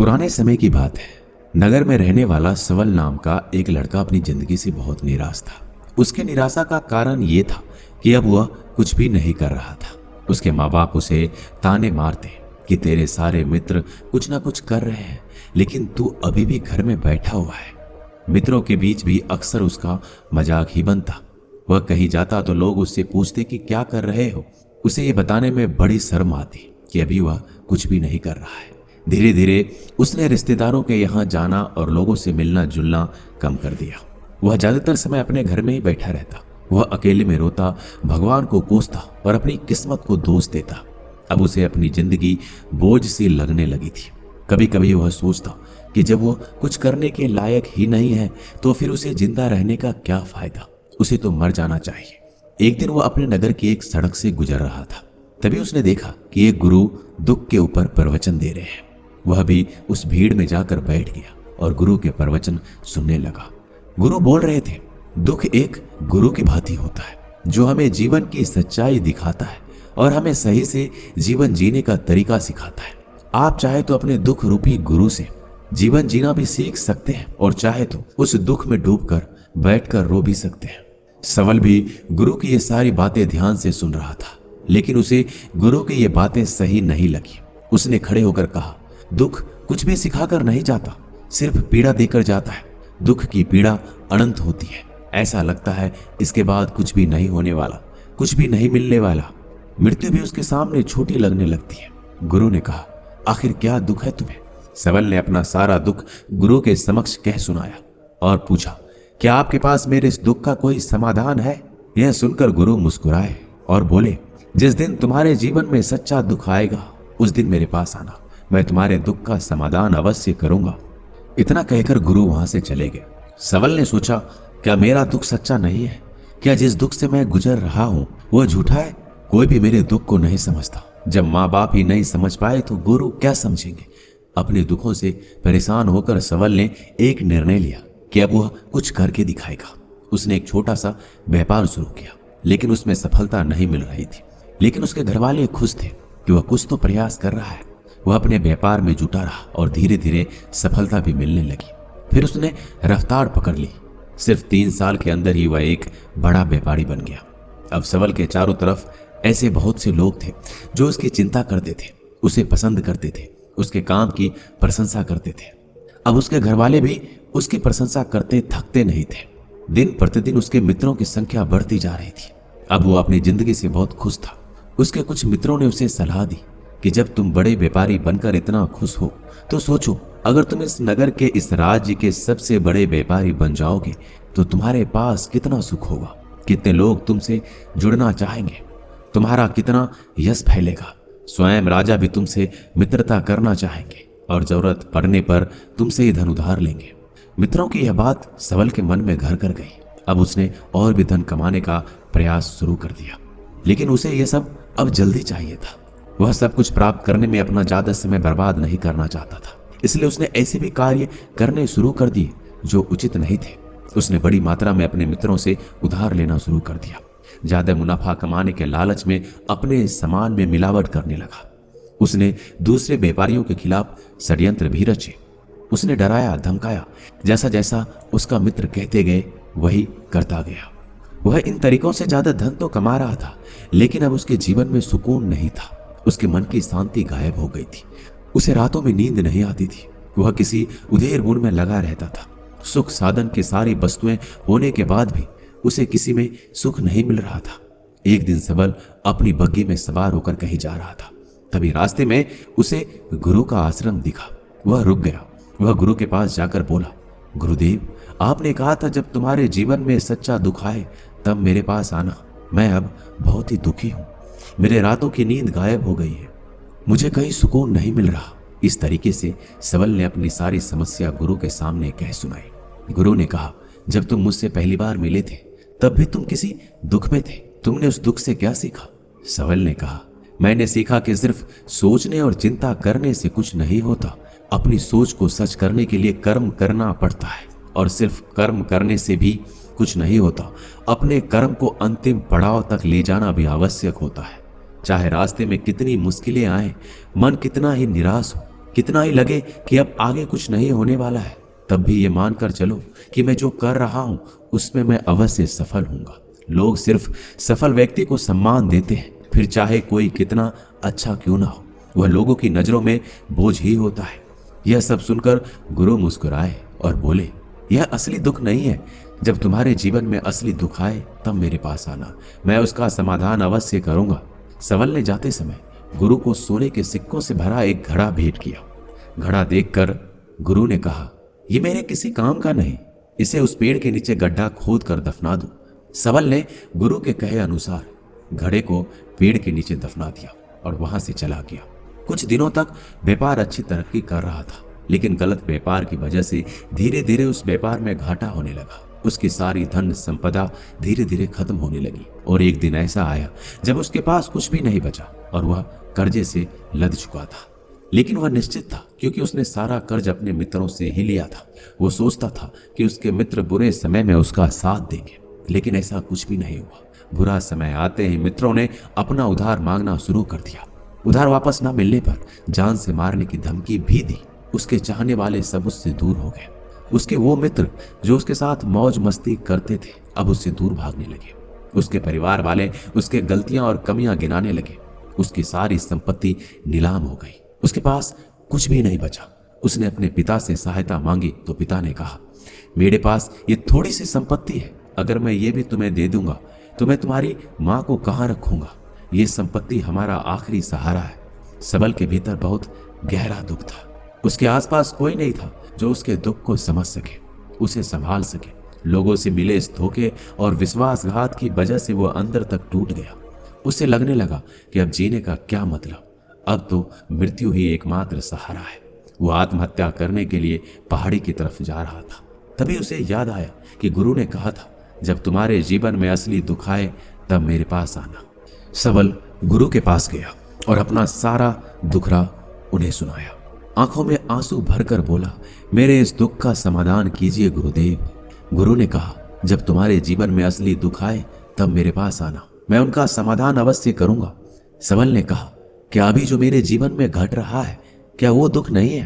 पुराने समय की बात है। नगर में रहने वाला सवल नाम का एक लड़का अपनी जिंदगी से बहुत निराश था। उसके निराशा का कारण ये था कि अब वह कुछ भी नहीं कर रहा था। उसके माँ बाप उसे ताने मारते कि तेरे सारे मित्र कुछ ना कुछ कर रहे हैं, लेकिन तू अभी भी घर में बैठा हुआ है। मित्रों के बीच भी अक्सर उसका मजाक ही बनता। वह कहीं जाता तो लोग उससे पूछते कि क्या कर रहे हो। उसे ये बताने में बड़ी शर्म आती कि अभी वह कुछ भी नहीं कर रहा है। धीरे धीरे उसने रिश्तेदारों के यहाँ जाना और लोगों से मिलना जुलना कम कर दिया। वह ज्यादातर समय अपने घर में ही बैठा रहता। वह अकेले में रोता, भगवान को कोसता और अपनी किस्मत को दोष देता। अब उसे अपनी जिंदगी बोझ सी लगने लगी थी। कभी कभी वह सोचता कि जब वो कुछ करने के लायक ही नहीं है तो फिर उसे जिंदा रहने का क्या फायदा, उसे तो मर जाना चाहिए। एक दिन वह अपने नगर की एक सड़क से गुजर रहा था। तभी उसने देखा कि एक गुरु दुख के ऊपर प्रवचन दे रहे हैं। वह भी उस भीड़ में जाकर बैठ गया और गुरु के प्रवचन सुनने लगा। गुरु बोल रहे थे, दुख एक गुरु की भांति होता है जो हमें जीवन की सच्चाई दिखाता है और हमें सही से जीवन जीने का तरीका सिखाता है। आप चाहे तो अपने दुख रूपी गुरु से जीवन जीना भी सीख सकते हैं और चाहे तो उस दुख में डूबकर बैठकर रो भी सकते हैं। सवल भी गुरु की ये सारी बातें ध्यान से सुन रहा था, लेकिन उसे गुरु की ये बातें सही नहीं लगी। उसने खड़े होकर कहा, दुख कुछ भी सिखाकर नहीं जाता, सिर्फ पीड़ा देकर जाता है। दुख की पीड़ा अनंत होती है। ऐसा लगता है इसके बाद कुछ भी नहीं होने वाला, कुछ भी नहीं मिलने वाला। मृत्यु भी उसके सामने छोटी लगने लगती है। गुरु ने कहा, आखिर क्या दुख है तुम्हें? सवल ने अपना सारा दुख गुरु के समक्ष कह सुनाया और पूछा, क्या आपके पास मेरे इस दुख का कोई समाधान है? यह सुनकर गुरु मुस्कुराए और बोले, जिस दिन तुम्हारे जीवन में सच्चा दुख आएगा उस दिन मेरे पास आना, मैं तुम्हारे दुख का समाधान अवश्य करूंगा। इतना कहकर गुरु वहां से चले गए। सवल ने सोचा, क्या मेरा दुख सच्चा नहीं है? क्या जिस दुख से मैं गुजर रहा हूं वो झूठा है? कोई भी मेरे दुख को नहीं समझता। जब माँ बाप ही नहीं समझ पाए तो गुरु क्या समझेंगे? अपने दुखों से परेशान होकर सवल ने एक निर्णय लिया कि अब वह कुछ करके दिखाएगा। उसने एक छोटा सा व्यापार शुरू किया, लेकिन उसमें सफलता नहीं मिल रही थी। लेकिन उसके घर वाले खुश थे कि वह कुछ तो प्रयास कर रहा है। वह अपने व्यापार में जुटा रहा और धीरे धीरे सफलता भी मिलने लगी। फिर उसने रफ्तार पकड़ ली। सिर्फ 3 साल के अंदर ही वह एक बड़ा व्यापारी बन गया। अब सवल के चारों तरफ ऐसे बहुत से लोग थे जो उसकी चिंता करते थे, उसे पसंद करते थे, उसके काम की प्रशंसा करते थे। अब उसके घर वाले भी उसकी प्रशंसा करते थकते नहीं थे। दिन प्रतिदिन उसके मित्रों की संख्या बढ़ती जा रही थी। अब वो अपनी जिंदगी से बहुत खुश था। उसके कुछ मित्रों ने उसे सलाह दी कि जब तुम बड़े व्यापारी बनकर इतना खुश हो तो सोचो, अगर तुम इस नगर के, इस राज्य के सबसे बड़े व्यापारी बन जाओगे तो तुम्हारे पास कितना सुख होगा, कितने लोग तुमसे जुड़ना चाहेंगे, तुम्हारा कितना यश फैलेगा। स्वयं राजा भी तुमसे मित्रता करना चाहेंगे और जरूरत पड़ने पर तुमसे ही धन उधार लेंगे। मित्रों की यह बात सवल के मन में घर कर गई। अब उसने और भी धन कमाने का प्रयास शुरू कर दिया, लेकिन उसे यह सब अब जल्दी चाहिए था। वह सब कुछ प्राप्त करने में अपना ज्यादा समय बर्बाद नहीं करना चाहता था, इसलिए उसने ऐसे भी कार्य करने शुरू कर दिए जो उचित नहीं थे। उसने बड़ी मात्रा में अपने मित्रों से उधार लेना शुरू कर दिया। ज्यादा मुनाफा कमाने के लालच में अपने सामान में मिलावट करने लगा। उसने दूसरे व्यापारियों के खिलाफ षड्यंत्र भी रचे। उसने डराया, धमकाया। जैसा जैसा उसका मित्र कहते गए वही करता गया। वह इन तरीकों से ज्यादा धन तो कमा रहा था, लेकिन अब उसके जीवन में सुकून नहीं था। उसके मन की शांति गायब हो गई थी। उसे रातों में नींद नहीं आती थी। वह किसी उधेड़ बुन में लगा रहता था। सुख साधन की सारी वस्तुएं होने के बाद भी उसे किसी में सुख नहीं मिल रहा था। एक दिन सवल अपनी बग्गी में सवार होकर कहीं जा रहा था। तभी रास्ते में उसे गुरु का आश्रम दिखा। वह रुक गया। वह गुरु के पास जाकर बोला, गुरुदेव, आपने कहा था जब तुम्हारे जीवन में सच्चा दुख आए तब मेरे पास आना। मैं अब बहुत ही दुखी हूँ। मेरे रातों की नींद गायब हो गई है। मुझे कहीं सुकून नहीं मिल रहा। इस तरीके से सवल ने अपनी सारी समस्या गुरु के सामने कह सुनाई। गुरु ने कहा, जब तुम मुझसे पहली बार मिले थे तब भी तुम किसी दुख में थे। तुमने उस दुख से क्या सीखा? सवल ने कहा, मैंने सीखा कि सिर्फ सोचने और चिंता करने से कुछ नहीं होता। अपनी सोच को सच करने के लिए कर्म करना पड़ता है, और सिर्फ कर्म करने से भी कुछ नहीं होता। अपने कर्म को अंतिम पड़ाव तक ले जाना भी आवश्यक होता है। चाहे रास्ते में कितनी मुश्किलें आए, मन कितना ही निराश हो, कितना ही लगे कि अब आगे कुछ नहीं होने वाला है, तब भी ये मानकर चलो कि मैं जो कर रहा हूं उसमें मैं अवश्य सफल हूंगा। लोग सिर्फ सफल व्यक्ति को सम्मान देते हैं, फिर चाहे कोई कितना अच्छा क्यों ना हो, वह लोगों की नजरों में बोझ ही होता है। यह सब सुनकर गुरु मुस्कुराए और बोले, यह असली दुख नहीं है। जब तुम्हारे जीवन में असली दुख आए तब मेरे पास आना, मैं उसका समाधान अवश्य करूंगा। सवल ने जाते समय गुरु को सोने के सिक्कों से भरा एक घड़ा भेंट किया। घड़ा देखकर गुरु ने कहा, यह मेरे किसी काम का नहीं, इसे उस पेड़ के नीचे गड्ढा खोद कर दफना दो। सवल ने गुरु के कहे अनुसार घड़े को पेड़ के नीचे दफना दिया और वहां से चला गया। कुछ दिनों तक व्यापार अच्छी तरक्की कर रहा था, लेकिन गलत व्यापार की वजह से धीरे धीरे उस व्यापार में घाटा होने लगा। उसकी सारी धन संपदा धीरे धीरे खत्म होने लगी और एक दिन ऐसा आया जब उसके पास कुछ भी नहीं बचा और वह कर्जे से लद चुका था। लेकिन वह निश्चित था, क्योंकि उसने सारा कर्ज अपने मित्रों से ही लिया था। वो सोचता था कि उसके मित्र बुरे समय में उसका साथ देंगे, लेकिन ऐसा कुछ भी नहीं हुआ। बुरा समय आते ही मित्रों ने अपना उधार मांगना शुरू कर दिया। उधार वापस न मिलने पर जान से मारने की धमकी भी दी। उसके चाहने वाले सब उससे दूर हो गए। उसके वो मित्र जो उसके साथ मौज मस्ती करते थे अब उससे दूर भागने लगे। उसके परिवार वाले उसके गलतियां और कमियां गिनाने लगे। उसकी सारी संपत्ति नीलाम हो गई, उसके पास कुछ भी नहीं बचा। उसने अपने पिता से सहायता मांगी तो पिता ने कहा, मेरे पास ये थोड़ी सी संपत्ति है, अगर मैं ये भी तुम्हें दे दूंगा तो मैं तुम्हारी माँ को कहाँ रखूंगा। ये संपत्ति हमारा आखिरी सहारा है। सबल के भीतर बहुत गहरा दुख था। उसके आसपास कोई नहीं था जो उसके दुख को समझ सके, उसे संभाल सके। लोगों से मिले इस धोखे और विश्वासघात की वजह से वो अंदर तक टूट गया। उसे लगने लगा कि अब जीने का क्या मतलब, अब तो मृत्यु ही एकमात्र सहारा है। वो आत्महत्या करने के लिए पहाड़ी की तरफ जा रहा था। तभी उसे याद आया कि गुरु ने कहा था, जब तुम्हारे जीवन में असली दुख आए तब मेरे पास आना। सबल गुरु के पास गया और अपना सारा दुखड़ा उन्हें सुनाया। आंखों में आंसू भरकर बोला, मेरे इस दुख का समाधान कीजिए गुरुदेव। गुरु ने कहा, जब तुम्हारे जीवन में असली दुख आए तब मेरे पास आना, मैं उनका समाधान अवश्य करूंगा। सबल ने कहा, क्या अभी जो मेरे जीवन में घट रहा है क्या वो दुख नहीं है?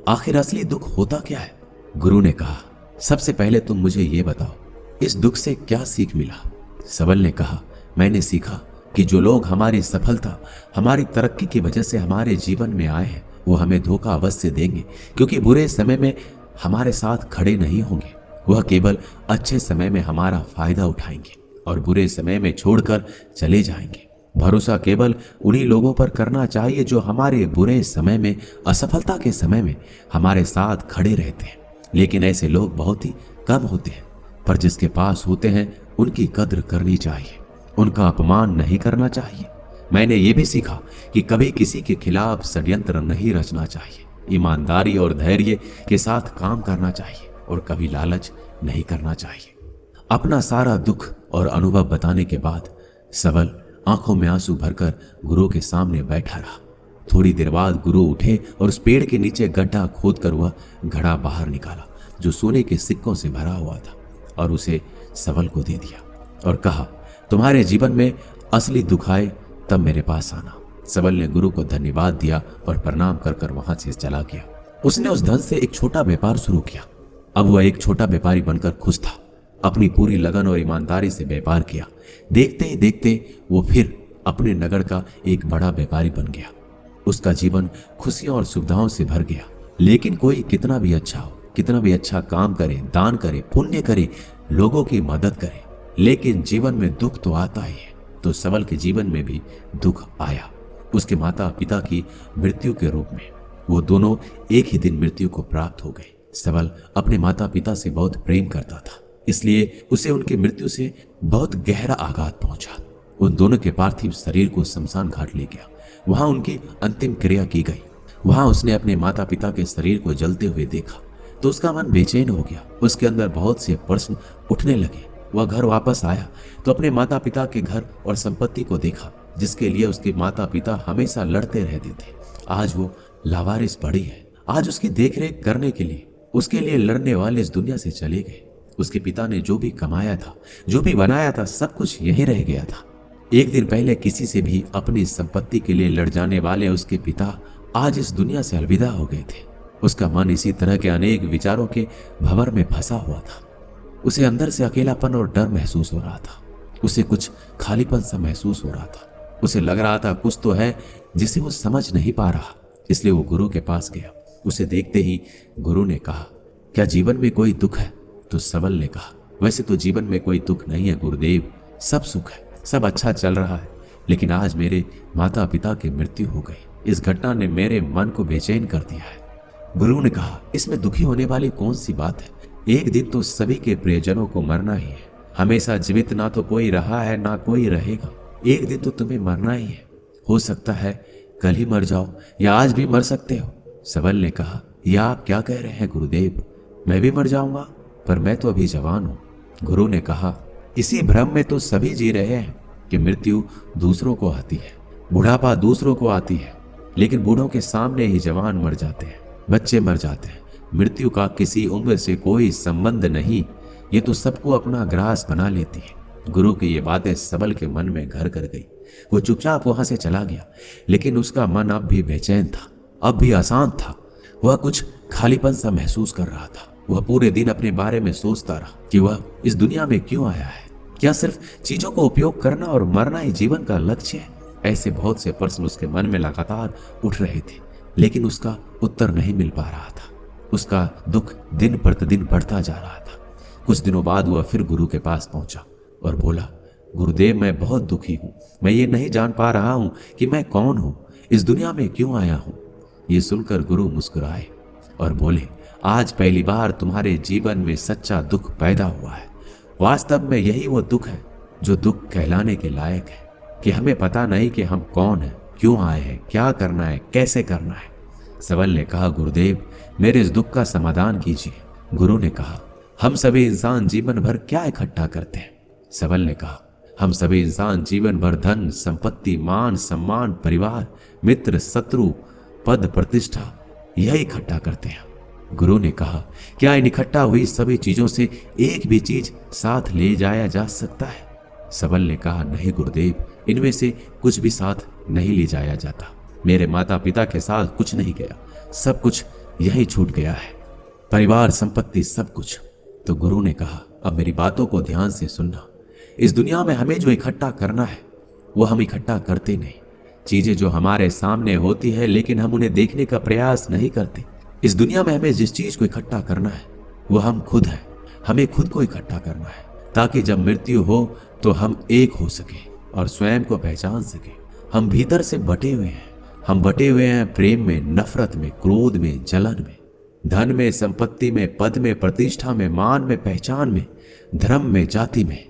आखिर असली दुख होता क्या है? गुरु ने कहा, सबसे पहले तुम मुझे ये बताओ, इस दुख से क्या सीख मिला? सबल ने कहा, मैंने सीखा कि जो लोग हमारी सफलता, हमारी तरक्की की वजह से हमारे जीवन में आए हैं वो हमें धोखा अवश्य देंगे, क्योंकि बुरे समय में हमारे साथ खड़े नहीं होंगे। वह केवल अच्छे समय में हमारा फायदा उठाएंगे और बुरे समय में छोड़कर चले जाएंगे। भरोसा केवल उन्हीं लोगों पर करना चाहिए जो हमारे बुरे समय में, असफलता के समय में हमारे साथ खड़े रहते हैं। लेकिन ऐसे लोग बहुत ही कम होते हैं, पर जिसके पास होते हैं उनकी कद्र करनी चाहिए, उनका अपमान नहीं करना चाहिए। मैंने ये भी सीखा कि कभी किसी के खिलाफ षड्यंत्र नहीं रचना चाहिए, ईमानदारी और धैर्य के साथ काम करना चाहिए और कभी लालच नहीं करना चाहिए। अपना सारा दुख और अनुभव बताने के बाद सबल आंखों में आंसू भरकर गुरु के सामने बैठा रहा। थोड़ी देर बाद गुरु उठे और उस पेड़ के नीचे गड्ढा खोदकर वह घड़ा बाहर निकाला जो सोने के सिक्कों से भरा हुआ था और उसे सबल को दे दिया और कहा, तुम्हारे जीवन में असली दुख आए तब मेरे पास आना। सबल ने गुरु को धन्यवाद दिया और प्रणाम कर कर वहां से चला गया। उसने उस धन से एक छोटा व्यापार शुरू किया। अब वह एक छोटा व्यापारी बनकर खुश था। अपनी पूरी लगन और ईमानदारी से व्यापार किया। देखते ही देखते वो फिर अपने नगर का एक बड़ा व्यापारी बन गया। उसका जीवन खुशियों और सुविधाओं से भर गया। लेकिन कोई कितना भी अच्छा हो, कितना भी अच्छा काम करे, दान करे, पुण्य करे, लोगों की मदद करे, लेकिन जीवन में दुख तो आता ही है। तो सबल के जीवन में भी दुख आया, उसके माता पिता की मृत्यु के रूप में। वो दोनों एक ही दिन मृत्यु को प्राप्त हो गए। सबल अपने माता पिता से बहुत प्रेम करता था, इसलिए उसे उनकी मृत्यु से बहुत गहरा आघात पहुंचा। उन दोनों के पार्थिव शरीर को शमशान घाट ले गया। वहां उनकी अंतिम क्रिया की गई। वहां उसने अपने माता पिता के शरीर को जलते हुए देखा तो उसका मन बेचैन हो गया। उसके अंदर बहुत से प्रश्न उठने लगे। वह घर वापस आया तो अपने माता पिता के घर और संपत्ति को देखा जिसके लिए उसके माता पिता हमेशा लड़ते रहते थे। आज वो लावारिस पड़ी है। आज उसकी देखरेख करने के लिए उसके लिए लड़ने वाले इस दुनिया से चले गए। उसके पिता ने जो भी कमाया था, जो भी बनाया था, सब कुछ यहीं रह गया था। एक दिन पहले किसी से भी अपनी संपत्ति के लिए लड़ जाने वाले उसके पिता आज इस दुनिया से अलविदा हो गए थे। उसका मन इसी तरह के अनेक विचारों के भंवर में फंसा हुआ था। उसे अंदर से अकेलापन और डर महसूस हो रहा था। उसे कुछ खालीपन सा महसूस हो रहा था। उसे लग रहा था कुछ तो है जिसे वो समझ नहीं पा रहा। इसलिए वो गुरु के पास गया। उसे देखते ही गुरु ने कहा, क्या जीवन में कोई दुख है? तो सबल ने कहा, वैसे तो जीवन में कोई दुख नहीं है गुरुदेव, सब सुख है, सब अच्छा चल रहा है। लेकिन आज मेरे माता पिता की मृत्यु हो गई। इस घटना ने मेरे मन को बेचैन कर दिया है। गुरु ने कहा, इसमें दुखी होने वाली कौन सी बात है? एक दिन तो सभी के प्रियजनों को मरना ही है। हमेशा जीवित ना तो कोई रहा है ना कोई रहेगा। एक दिन तो तुम्हें मरना ही है। हो सकता है कल ही मर जाओ या आज भी मर सकते हो। सबल ने कहा, यह आप क्या कह रहे हैं गुरुदेव? मैं भी मर जाऊंगा, पर मैं तो अभी जवान हूं। गुरु ने कहा, इसी भ्रम में तो सभी जी रहे हैं कि मृत्यु दूसरों को आती है, बुढ़ापा दूसरों को आती है, लेकिन बूढ़ों के सामने ही जवान मर जाते हैं, बच्चे मर जाते हैं। मृत्यु का किसी उम्र से कोई संबंध नहीं, ये तो सबको अपना ग्रास बना लेती है। गुरु की ये बातें सबल के मन में घर कर गई। वो चुपचाप वहां से चला गया, लेकिन उसका मन अब भी बेचैन था, अब भी अशांत था। वह कुछ खालीपन सा महसूस कर रहा था। वह पूरे दिन अपने बारे में सोचता रहा कि वह इस दुनिया में क्यों आया है। क्या सिर्फ चीजों को उपयोग करना और मरना ही जीवन का लक्ष्य है? ऐसे बहुत से प्रश्न उसके मन में लगातार उठ रहे थे, लेकिन उसका उत्तर नहीं मिल पा रहा था। उसका दुख दिन प्रतिदिन बढ़ता जा रहा था। कुछ दिनों बाद वह फिर गुरु के पास पहुंचा और बोला, गुरुदेव, मैं बहुत दुखी हूं। मैं ये नहीं जान पा रहा हूं कि मैं कौन हूं, इस दुनिया में क्यों आया हूं। ये सुनकर गुरु मुस्कुराए और बोले, आज पहली बार तुम्हारे जीवन में सच्चा दुख पैदा हुआ है। वास्तव में यही वो दुख है जो दुख कहलाने के लायक है, कि हमें पता नहीं कि हम कौन हैं, क्यों आए हैं, क्या करना है, कैसे करना है। सबल ने कहा, गुरुदेव, मेरे इस दुख का समाधान कीजिए। गुरु ने कहा, हम सभी इंसान जीवन भर क्या इकट्ठा करते हैं? सबल ने कहा, हम सभी इंसान जीवन भर धन, संपत्ति, मान, सम्मान, परिवार, मित्र, शत्रु, पद, प्रतिष्ठा, यही इकट्ठा करते हैं। गुरु ने कहा, क्या इन इकट्ठा हुई सभी चीजों से एक भी चीज साथ ले जाया जा सकता है? सबल ने कहा, नहीं गुरुदेव, इनमें से कुछ भी साथ नहीं ले जाया जाता। मेरे माता पिता के साथ कुछ नहीं गया, सब कुछ यही छूट गया है, परिवार, संपत्ति, सब कुछ। तो गुरु ने कहा, अब मेरी बातों को ध्यान से सुनना। इस दुनिया में हमें जो इकट्ठा करना है वो हम इकट्ठा करते नहीं। चीजें जो हमारे सामने होती है लेकिन हम उन्हें देखने का प्रयास नहीं करते। इस दुनिया में हमें जिस चीज को इकट्ठा करना है वो हम खुद हैं। हमें खुद को इकट्ठा करना है ताकि जब मृत्यु हो तो हम एक हो सके और स्वयं को पहचान सके। हम भीतर से बटे हुए हैं। हम बटे हुए हैं प्रेम में, नफरत में, क्रोध में, जलन में, धन में, संपत्ति में, पद में, प्रतिष्ठा में, मान में, पहचान में, धर्म में, जाति में।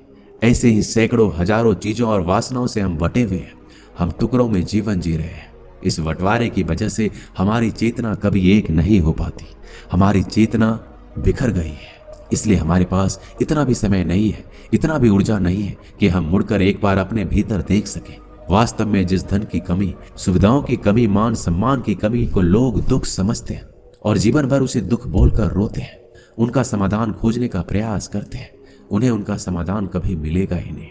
ऐसे ही सैकड़ों हजारों चीजों और वासनाओं से हम बटे हुए हैं। हम टुकड़ों में जीवन जी रहे हैं। इस बंटवारे की वजह से हमारी चेतना कभी एक नहीं हो पाती। हमारी चेतना बिखर गई है। इसलिए हमारे पास इतना भी समय नहीं है, इतना भी ऊर्जा नहीं है कि हम मुड़कर एक बार अपने भीतर देख सकें। वास्तव में जिस धन की कमी, सुविधाओं की कमी, मान सम्मान की कमी को लोग दुख समझते हैं और जीवन भर उसे दुख बोलकर रोते हैं, उनका समाधान खोजने का प्रयास करते हैं, उन्हें उनका समाधान कभी मिलेगा ही नहीं।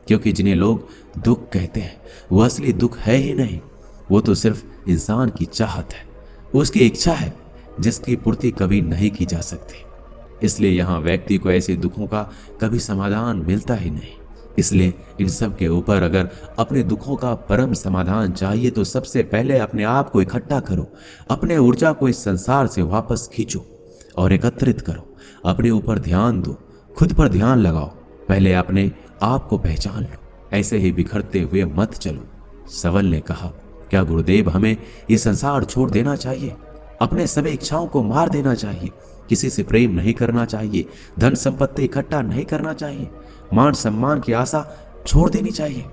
क्योंकि जिन्हें लोग दुख कहते हैं वो असली दुख है ही नहीं। वो तो सिर्फ इंसान की चाहत है, उसकी इच्छा है जिसकी पूर्ति कभी नहीं की जा सकती। इसलिए यहाँ व्यक्ति को ऐसे दुखों का कभी समाधान मिलता ही नहीं। इसलिए इन सब के ऊपर अगर अपने दुखों का परम समाधान चाहिए तो सबसे पहले अपने आप को इकट्ठा करो। अपने ऊर्जा को इस संसार से वापस खींचो और एकत्रित करो। अपने ऊपर ध्यान दो, खुद पर ध्यान लगाओ। पहले अपने आप को पहचान लो, ऐसे ही बिखरते हुए मत चलो। सबल ने कहा, क्या गुरुदेव हमें ये संसार छोड़ देना चाहिए? अपने सभी इच्छाओं को मार देना चाहिए? किसी से प्रेम नहीं करना चाहिए? धन संपत्ति इकट्ठा नहीं करना चाहिए? मान सम्मान की आशा छोड़ देनी चाहिए?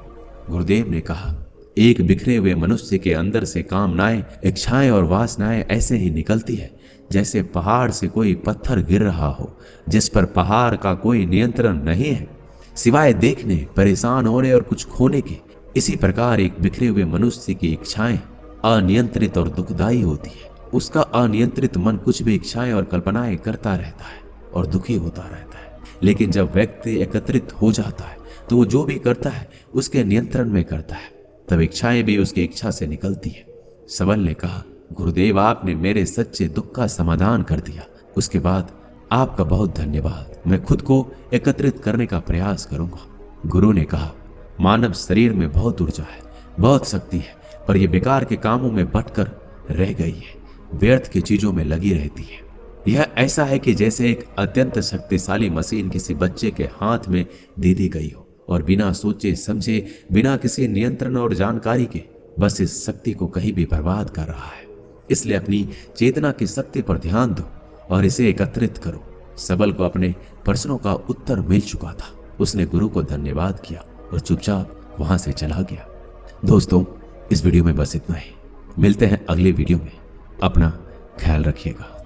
गुरुदेव ने कहा, एक बिखरे हुए मनुष्य के अंदर से कामनाएं, इच्छाएं और वासनाएं ऐसे ही निकलती है जैसे पहाड़ से कोई पत्थर गिर रहा हो, जिस पर पहाड़ का कोई नियंत्रण नहीं है सिवाय देखने, परेशान होने और कुछ खोने के। इसी प्रकार एक बिखरे हुए मनुष्य की इच्छाएं अनियंत्रित और दुखदायी होती है। उसका अनियंत्रित मन कुछ भी इच्छाएं और कल्पनाएं करता रहता है और दुखी होता रहता है। लेकिन जब व्यक्ति एकत्रित हो जाता है तो वो जो भी करता है उसके नियंत्रण में करता है, तब इच्छाएं भी उसकी इच्छा से निकलती है। सबल ने कहा, गुरुदेव, आपने मेरे सच्चे दुख का समाधान कर दिया। उसके बाद आपका बहुत धन्यवाद। मैं खुद को एकत्रित करने का प्रयास करूंगा। गुरु ने कहा, मानव शरीर में बहुत ऊर्जा है, बहुत शक्ति है, पर यह बेकार के कामों में बटकर रह गई है, व्यर्थ की चीजों में लगी रहती है। यह ऐसा है कि जैसे एक अत्यंत शक्तिशाली मशीन किसी बच्चे के हाथ में दे दी गई हो और बिना सोचे समझे, बिना किसी नियंत्रण और जानकारी के बस इस शक्ति को कहीं भी बर्बाद कर रहा है। इसलिए अपनी चेतना की शक्ति पर ध्यान दो और इसे एकत्रित करो। सबल को अपने प्रश्नों का उत्तर मिल चुका था। उसने गुरु को धन्यवाद किया और चुपचाप वहां से चला गया। दोस्तों, इस वीडियो में बस इतना ही। मिलते हैं अगले वीडियो में। अपना ख्याल रखिएगा।